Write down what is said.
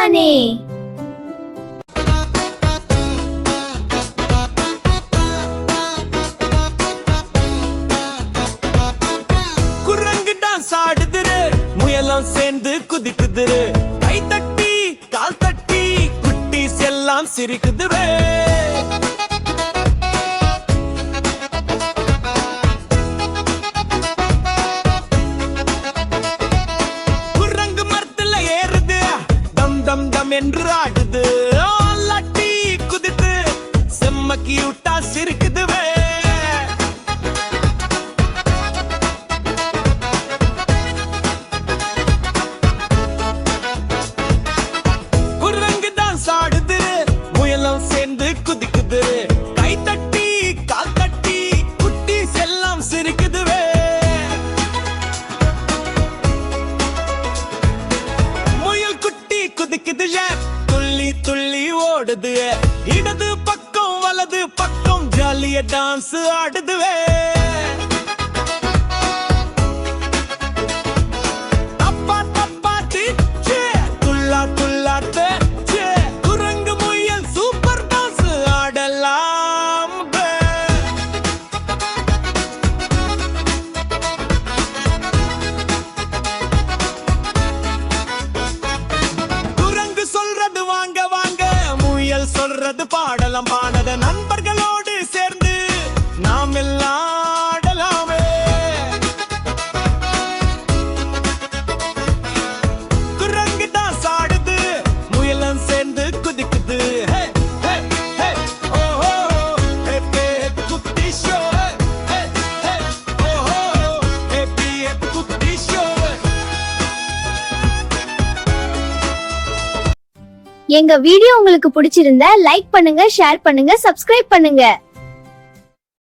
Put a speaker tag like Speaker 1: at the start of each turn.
Speaker 1: தானே.
Speaker 2: குரங்கு டான்ஸ் ஆடுதுரு, முயலம் சேர்ந்து குதிக்குதுரு, கை தட்டி கால் தட்டி குட்டீஸ் எல்லாம் சிரிக்குதுரு. குரங்கு மரத்துல ஏறுது, தம் தம் தம் என்று ஆடுது, லட்டி குதித்து செம்ம கியூட்டா சிரிக்குதுவே. சாடுது, முயலம் சேர்ந்து குதிக்குது, கை தட்டி கால் தட்டி குட்டீஸ் எல்லாம் சிரிக்குதுவே. முயல் குட்டி குதிக்குது, துள்ளி துள்ளி ஓடுது, இடது பக்கம் வலது பக்கம் ஜாலிய டான்ஸ் ஆடுதுவே. தப்பா தப்பா தீச்சு துள்ளா துள்ளாத்து, சொல்றது பாடலாம் பாடத நண்பர்களோடு சேர்ந்து நாம் எல்லாம் ஆடலாமே. குரங்கு தான் சாடுது, முயலம் சேர்ந்து குதிக்குது,
Speaker 1: எங்க வீடியோ உங்களுக்கு பிடிச்சிருந்தா லைக் பண்ணுங்க, ஷேர் பண்ணுங்க, சப்ஸ்கிரைப் பண்ணுங்க.